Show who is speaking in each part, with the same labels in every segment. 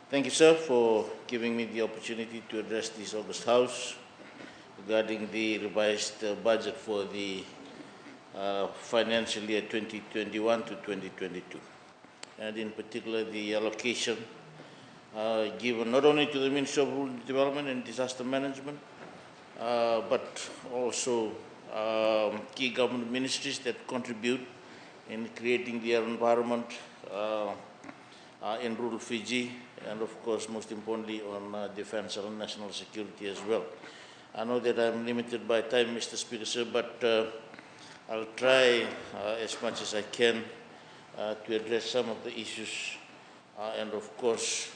Speaker 1: Thank you, sir, for giving me the opportunity to address this August House regarding the revised budget for the financial year 2021 to 2022, and in particular the allocation given not only to the Ministry of Rural Development and Disaster Management, but also key government ministries that contribute in creating the environment in rural Fiji, and of course, most importantly, on defense and national security as well. I know that I'm limited by time, Mr. Speaker, sir, but I'll try as much as I can to address some of the issues and, of course,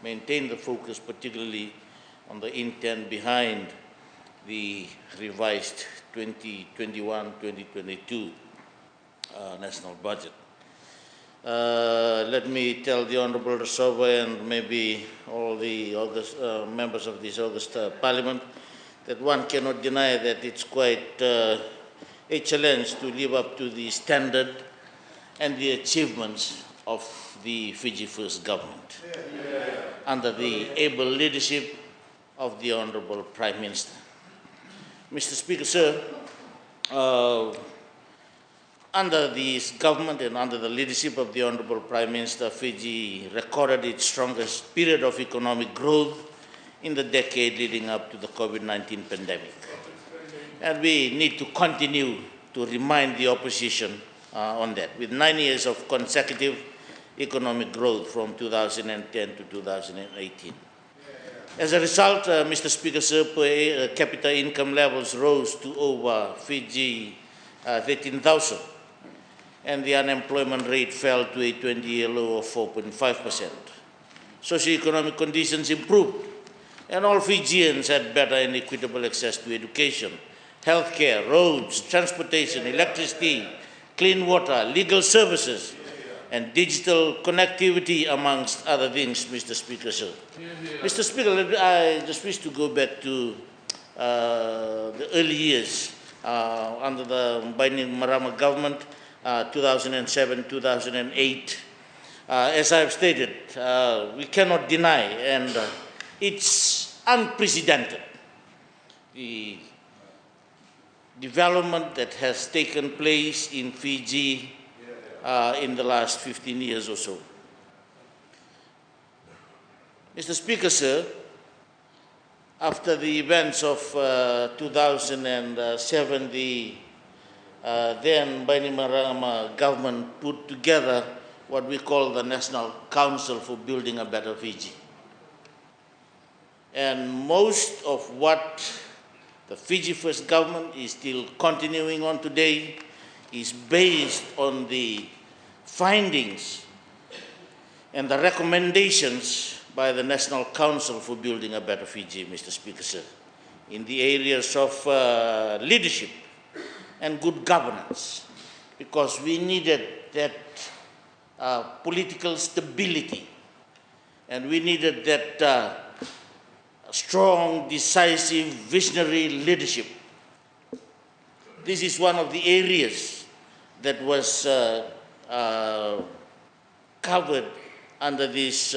Speaker 1: maintain the focus particularly on the intent behind the revised 2021-2022 national budget. Let me tell the Honourable Rasova and maybe all the members of this August Parliament that one cannot deny that it's quite a challenge to live up to the standard and the achievements of the Fiji First government under the able leadership of the Honourable Prime Minister. Mr. Speaker, sir, under this government and under the leadership of the Honourable Prime Minister, Fiji recorded its strongest period of economic growth in the decade leading up to the COVID-19 pandemic. And we need to continue to remind the opposition on that, with 9 years of consecutive economic growth from 2010 to 2018. As a result, Mr. Speaker, sir, per capita income levels rose to over Fiji 13,000, and the unemployment rate fell to a 20-year low of 4.5%. Socioeconomic conditions improved, and all Fijians had better and equitable access to education, healthcare, roads, transportation, electricity, clean water, legal services, and digital connectivity, amongst other things, Mr. Speaker, sir. Mr. Speaker, I just wish to go back to the early years under the Bainimarama government, 2007-2008. As I've stated, we cannot deny, and it's unprecedented, the development that has taken place in Fiji in the last 15 years or so. Mr. Speaker, sir, after the events of 2007, the then Bainimarama government put together what we call the National Council for Building a Better Fiji. And most of what the Fiji First government is still continuing on today is based on the findings and the recommendations by the National Council for Building a Better Fiji, Mr. Speaker, sir, in the areas of leadership and good governance, because we needed that political stability, and we needed that strong, decisive, visionary leadership. This is one of the areas that was covered under this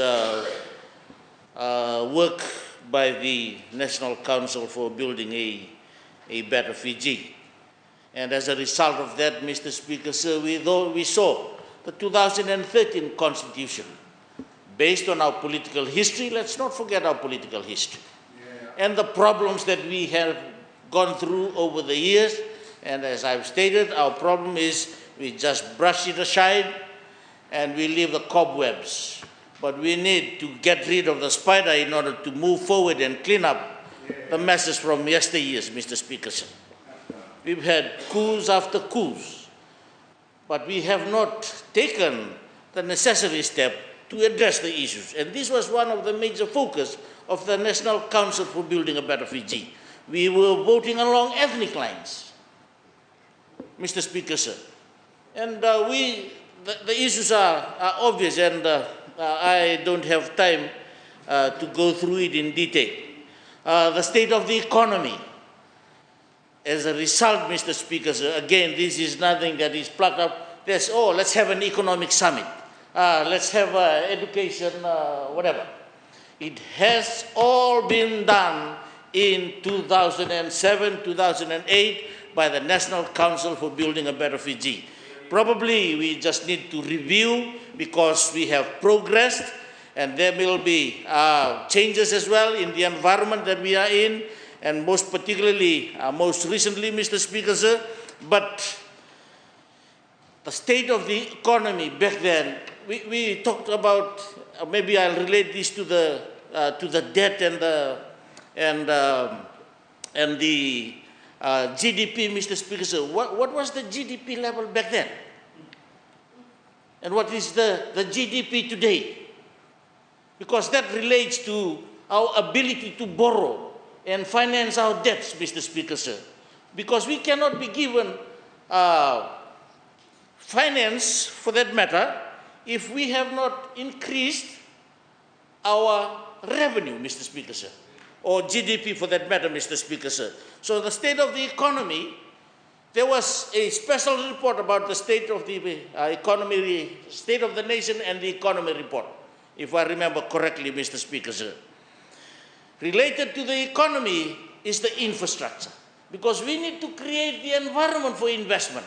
Speaker 1: work by the National Council for Building a Better Fiji. And as a result of that, Mr. Speaker, sir, we saw the 2013 Constitution. Based on our political history, let's not forget our political history, and the problems that we have gone through over the years. And as I've stated, our problem is we just brush it aside and we leave the cobwebs. But we need to get rid of the spider in order to move forward and clean up the messes from yesteryears, Mr. Speaker, sir. We've had coups after coups, but we have not taken the necessary step to address the issues. And this was one of the major focus of the National Council for Building a Better Fiji. We were voting along ethnic lines, Mr. Speaker, sir. And the issues are obvious, and I don't have time to go through it in detail. The state of the economy. As a result, Mr. Speaker, sir, again, this is nothing that is plucked up. Let's have an economic summit. let's have education, whatever. It has all been done in 2007, 2008 by the National Council for Building a Better Fiji. Probably we just need to review because we have progressed, and there will be changes as well in the environment that we are in, and most particularly, most recently, Mr. Speaker, sir, but the state of the economy back then, we talked about, maybe I'll relate this to the debt and the GDP, Mr. Speaker, sir. What was the GDP level back then? And what is the GDP today? Because that relates to our ability to borrow and finance our debts, Mr. Speaker, sir. Because we cannot be given finance, for that matter, if we have not increased our revenue, Mr. Speaker, sir, or GDP for that matter, Mr. Speaker, sir. So the state of the economy, there was a special report about the state of the economy, state of the nation and the economy report, if I remember correctly, Mr. Speaker, sir. Related to the economy is the infrastructure, because we need to create the environment for investment.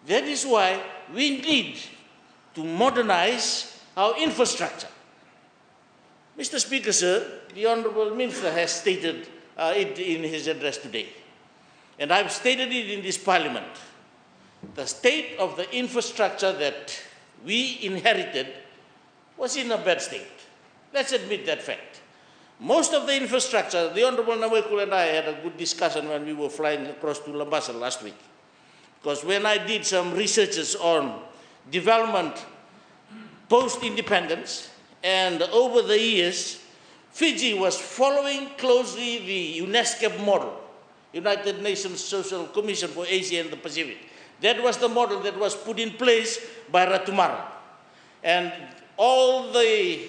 Speaker 1: That is why we need to modernize our infrastructure. Mr. Speaker, sir, the Honorable Minister has stated it in his address today, and I've stated it in this Parliament. The state of the infrastructure that we inherited was in a bad state. Let's admit that fact. Most of the infrastructure, the Honorable Nawekul and I had a good discussion when we were flying across to Lambasa last week. Because when I did some researches on development post-independence, and over the years, Fiji was following closely the UNESCO model, United Nations Social Commission for Asia and the Pacific. That was the model that was put in place by Ratumara. And all the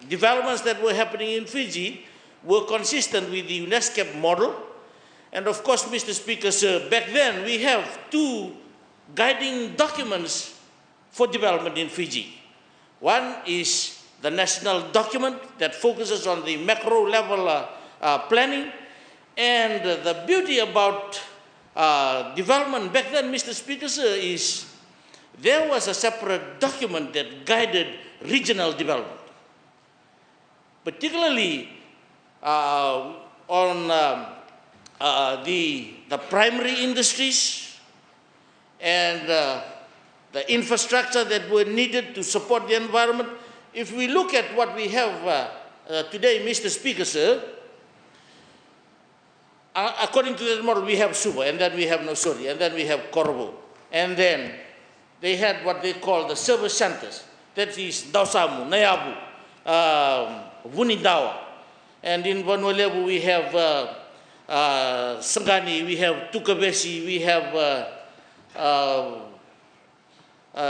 Speaker 1: developments that were happening in Fiji were consistent with the UNESCO model. And of course, Mr. Speaker, sir, back then we have two guiding documents for development in Fiji. One is the national document that focuses on the macro level planning. And the beauty about development back then, Mr. Speaker, sir, is there was a separate document that guided regional development, particularly on the primary industries and the infrastructure that were needed to support the environment. If we look at what we have today, Mr. Speaker, sir, according to that model, we have Suva, and then we have Nosori, and then we have Korvo. And then they had what they call the service centers. That is Dausamu, Nayabu, Vunidawa. And in Vanuatu, we have Sangani, we have Tukavesi, we have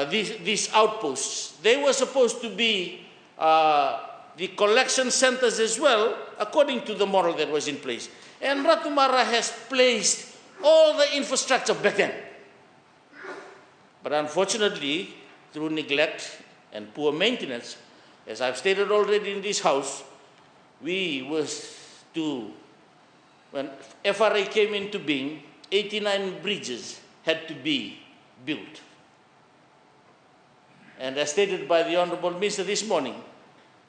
Speaker 1: these outposts. They were supposed to be the collection centers as well, according to the model that was in place. And Ratumara has placed all the infrastructure back then. But unfortunately, through neglect and poor maintenance, as I've stated already in this House, when FRA came into being, 89 bridges had to be built. And as stated by the Honorable Minister this morning,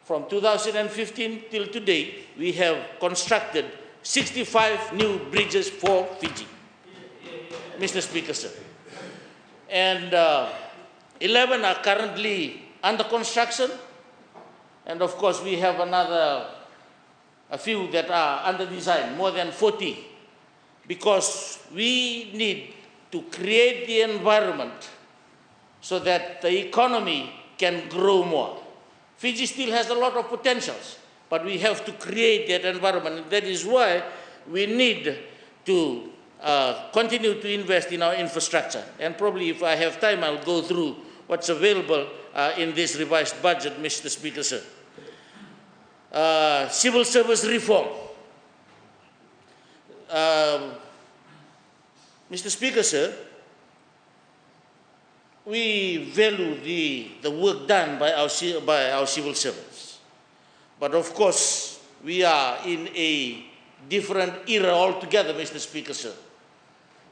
Speaker 1: from 2015 till today, we have constructed 65 new bridges for Fiji, Mr. Speaker, sir. And 11 are currently under construction. And of course, we have a few that are under design, more than 40, because we need to create the environment so that the economy can grow more. Fiji still has a lot of potentials, but we have to create that environment. And that is why we need to continue to invest in our infrastructure. And probably if I have time, I'll go through what's available in this revised budget, Mr. Speaker, sir. Civil service reform. Mr. Speaker, sir, we value the work done by our civil servants. But of course, we are in a different era altogether, Mr. Speaker, sir.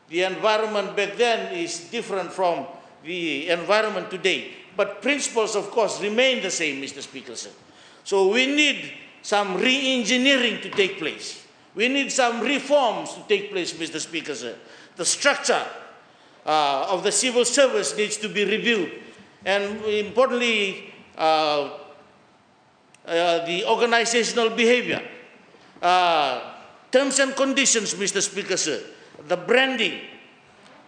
Speaker 1: The environment back then is different from the environment today. But principles, of course, remain the same, Mr. Speaker, sir. So we need some re-engineering to take place. We need some reforms to take place, Mr. Speaker, sir. The structure of the civil service needs to be reviewed. And importantly, the organizational behavior, terms and conditions, Mr. Speaker, sir, the branding.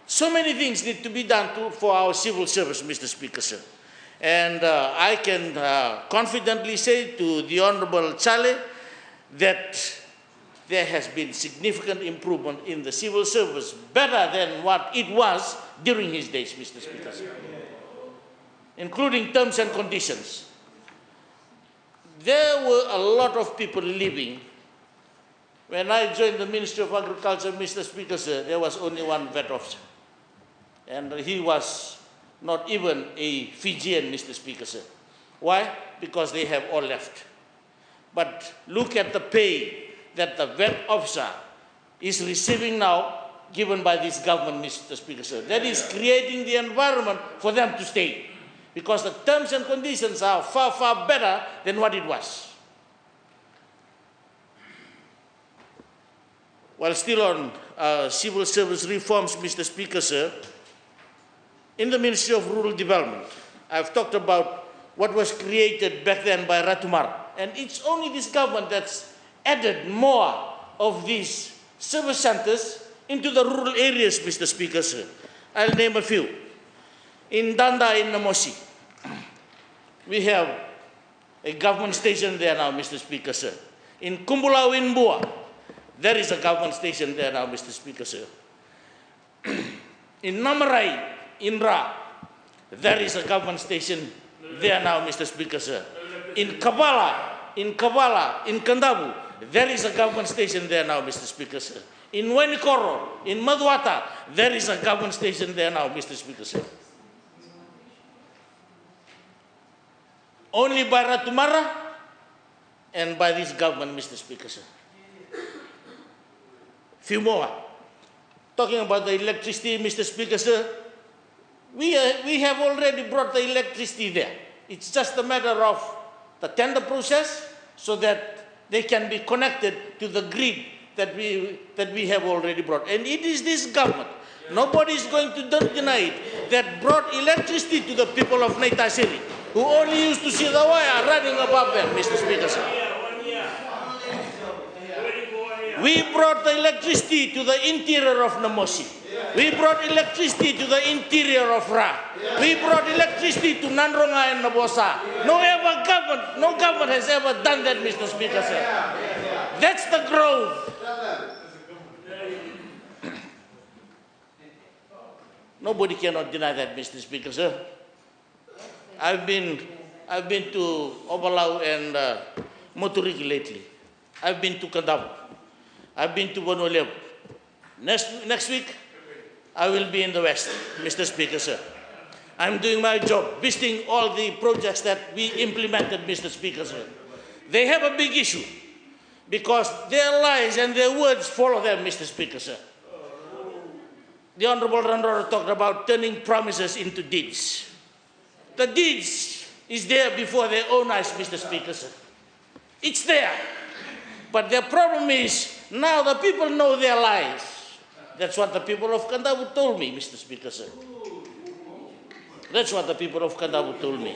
Speaker 1: So many things need to be done for our civil service, Mr. Speaker, sir. And I can confidently say to the Honorable Chale that there has been significant improvement in the civil service, better than what it was during his days, Mr. Speaker, sir. Including terms and conditions. There were a lot of people leaving. When I joined the Ministry of Agriculture, Mr. Speaker, sir, there was only one vet officer. And he was not even a Fijian, Mr. Speaker, sir. Why? Because they have all left. But look at the pay that the vet officer is receiving now, given by this government, Mr. Speaker, sir. That is creating the environment for them to stay. Because the terms and conditions are far, far better than what it was. While still on civil service reforms, Mr. Speaker, sir, in the Ministry of Rural Development, I've talked about what was created back then by Ratumar. And it's only this government that's added more of these service centers into the rural areas, Mr. Speaker, sir. I'll name a few. In Danda, in Namosi, we have a government station there now, Mr. Speaker, sir. In Kumbulau, in Bua, there is a government station there now, Mr. Speaker, sir. In Namarai, in Ra, there is a government station there now, Mr. Speaker, sir. In Kavala, in Kandabu, there is a government station there now, Mr. Speaker, sir. In Wenikoro, in Madhuata, there is a government station there now, Mr. Speaker, sir. Only by Ratumara and by this government, Mr. Speaker, sir. Few more. Talking about the electricity, Mr. Speaker, sir, we have already brought the electricity there. It's just a matter of the tender process so that they can be connected to the grid that we have already brought. And it is this government, nobody is going to deny it, that brought electricity to the people of Naitasiri, who only used to see the wire running above them, Mr. Speaker, sir. We brought the electricity to the interior of Namosi. We brought electricity to the interior of Ra. We brought electricity to Nandronga and Nabosa. No government has ever done that, Mr. Speaker, sir. That's the growth. Nobody cannot deny that, Mr. Speaker, sir. I've been to Obalau and Moturiki lately. I've been to Kandavu. I've been to Bonolev. Next week, I will be in the West, Mr. Speaker, sir. I'm doing my job, visiting all the projects that we implemented, Mr. Speaker, sir. They have a big issue because their lies and their words follow them, Mr. Speaker, sir. The Honorable Randora talked about turning promises into deeds. The deeds is there before their own eyes, Mr. Speaker, sir. It's there. But their problem is, now the people know their lies. That's what the people of Kandavu told me, Mr. Speaker, sir. That's what the people of Kandavu told me.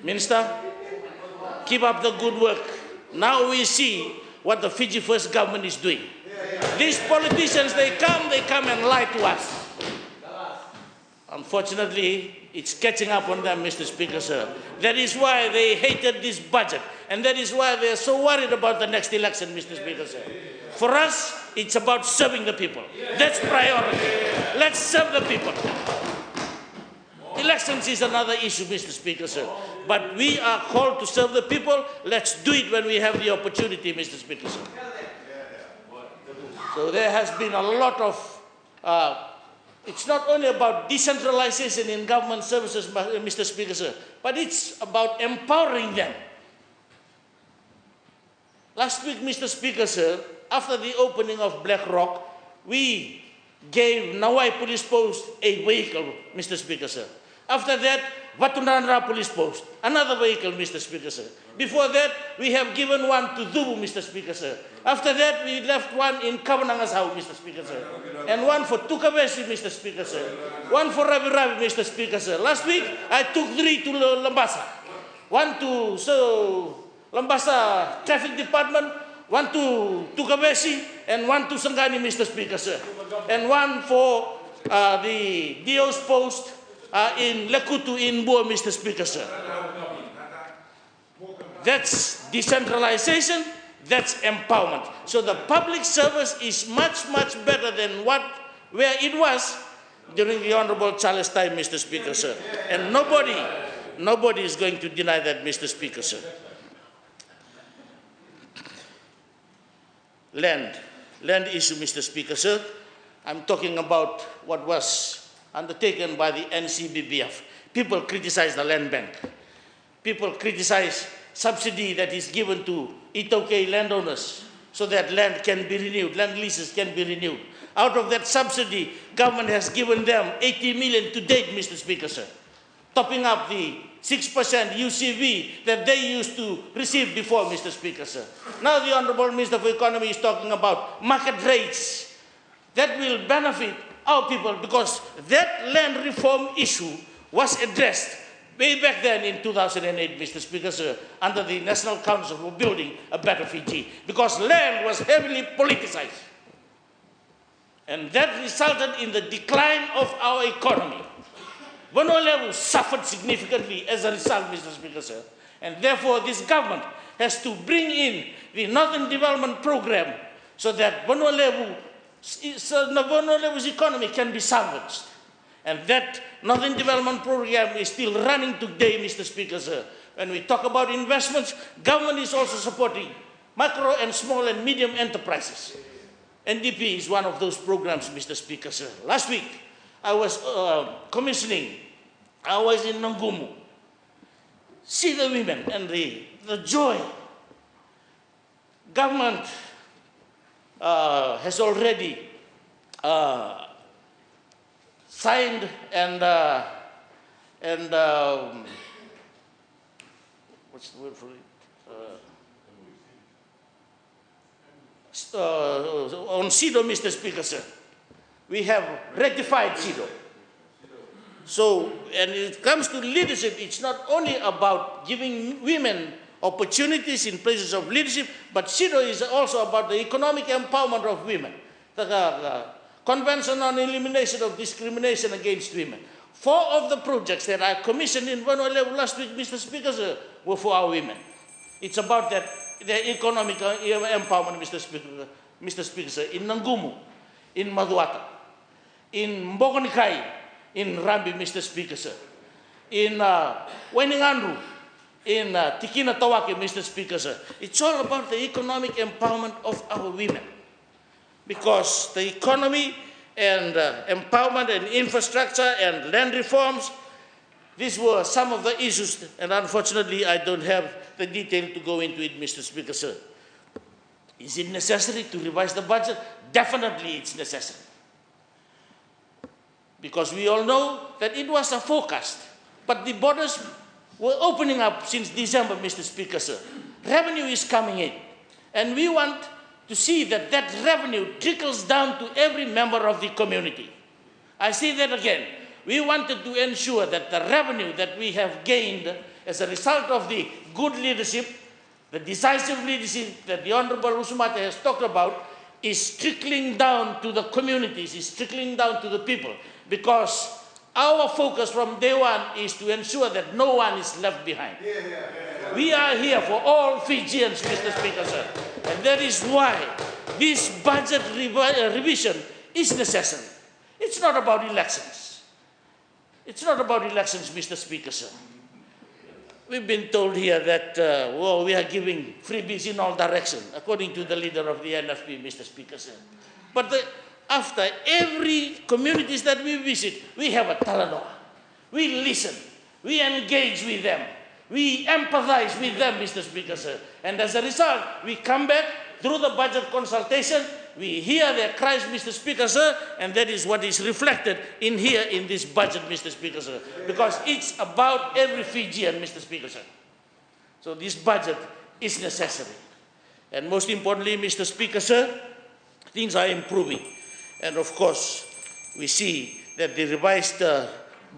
Speaker 1: Minister, keep up the good work. Now we see what the Fiji First government is doing. These politicians, they come and lie to us. Unfortunately, it's catching up on them, Mr. Speaker, sir. That is why they hated this budget. And that is why they are so worried about the next election, Mr. Speaker, sir. For us, it's about serving the people. That's priority. Let's serve the people. Elections is another issue, Mr. Speaker, sir. But we are called to serve the people. Let's do it when we have the opportunity, Mr. Speaker, sir. So there has been a lot of It's not only about decentralization in government services, Mr. Speaker, sir, but it's about empowering them. Last week, Mr. Speaker, sir, after the opening of Black Rock, we gave Nawai Police Post a vehicle, Mr. Speaker, sir. After that, Vatunandra Police Post, another vehicle, Mr. Speaker, sir. Before that, we have given one to Dubu, Mr. Speaker, sir. After that, we left one in Kavanangasau, Mr. Speaker, sir. And one for Tukavesi, Mr. Speaker, sir. One for Ravi Ravi, Mr. Speaker, sir. Last week, I took 3 to Lambasa. One to Lambasa Traffic Department, one to Tukavesi, and one to Sangani, Mr. Speaker, sir. And one for the DO's post in Lekutu in Bua, Mr. Speaker, sir. That's decentralization, that's empowerment. So the public service is much, much better than where it was during the Honorable Charles' time, Mr. Speaker, sir. And nobody is going to deny that, Mr. Speaker, sir. Land issue, Mr. Speaker, sir. I'm talking about what was undertaken by the NCBBF. People criticize the land bank. People criticize subsidy that is given to Itoke landowners so that land can be renewed, land leases can be renewed. Out of that subsidy, government has given them 80 million to date, Mr. Speaker, sir, topping up the 6% UCV that they used to receive before, Mr. Speaker, sir. Now the Honorable Minister for Economy is talking about market rates that will benefit our people, because that land reform issue was addressed way back then in 2008, Mr. Speaker, sir, under the National Council for Building a Better Fiji, because land was heavily politicized. And that resulted in the decline of our economy. Vanuatu suffered significantly as a result, Mr. Speaker, sir. And therefore, this government has to bring in the Northern Development Program so that Vanuatu's economy can be salvaged. And that Northern Development Program is still running today, Mr. Speaker, sir. When we talk about investments, government is also supporting micro and small and medium enterprises. NDP is one of those programs, Mr. Speaker, sir. Last week, I was I was in Nangumu. See the women and the joy. Government has already signed and what's the word for it? On CEDAW, Mr. Speaker, sir. We have ratified CEDAW. So, and it comes to leadership, it's not only about giving women opportunities in places of leadership, but CEDAW is also about the economic empowerment of women. The Convention on Elimination of Discrimination Against Women. 4 of the projects that I commissioned in Vanuatu last week, Mr. Speaker, sir, were for our women. It's about that, their economic empowerment, Mr. Speaker, sir, in Nangumu, in Maduata, in Mbogonikai, in Rambi, Mr. Speaker, sir, in Wainingandru, in Tikina Tawake, Mr. Speaker, sir. It's all about the economic empowerment of our women. Because the economy and empowerment and infrastructure and land reforms, these were some of the issues, and unfortunately I don't have the detail to go into it, Mr. Speaker, sir. Is it necessary to revise the budget? Definitely it's necessary. Because we all know that it was a forecast, but the borders were opening up since December, Mr. Speaker, sir. Revenue is coming in, and we want to see that that revenue trickles down to every member of the community. I say that again. We wanted to ensure that the revenue that we have gained as a result of the good leadership, the decisive leadership that the Honorable Rusumate has talked about, is trickling down to the communities, is trickling down to the people. Because our focus from day one is to ensure that no one is left behind. We are here for all Fijians, Mr. Speaker, sir. And that is why this budget revision is necessary. It's not about elections. It's not about elections, Mr. Speaker, sir. We've been told here that we are giving freebies in all directions, according to the leader of the NFP, Mr. Speaker, sir. But after every communities that we visit, we have a talanoa. We listen, we engage with them, we empathize with them, Mr. Speaker, sir. And as a result, we come back through the budget consultation, we hear their cries, Mr. Speaker, sir, and that is what is reflected in here in this budget, Mr. Speaker, sir. Because it's about every Fijian, Mr. Speaker, sir. So this budget is necessary. And most importantly, Mr. Speaker, sir, things are improving. And of course, we see that the revised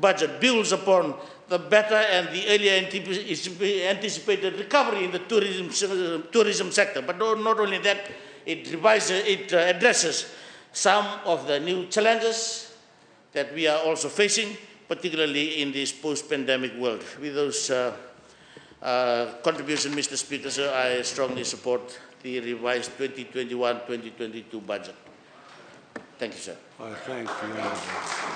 Speaker 1: budget builds upon the better and the earlier anticipated recovery in the tourism sector. But not only that, it addresses some of the new challenges that we are also facing, particularly in this post-pandemic world. With those contributions, Mr. Speaker, sir, I strongly support the revised 2021-2022 budget. Thank you, sir.
Speaker 2: I thank you.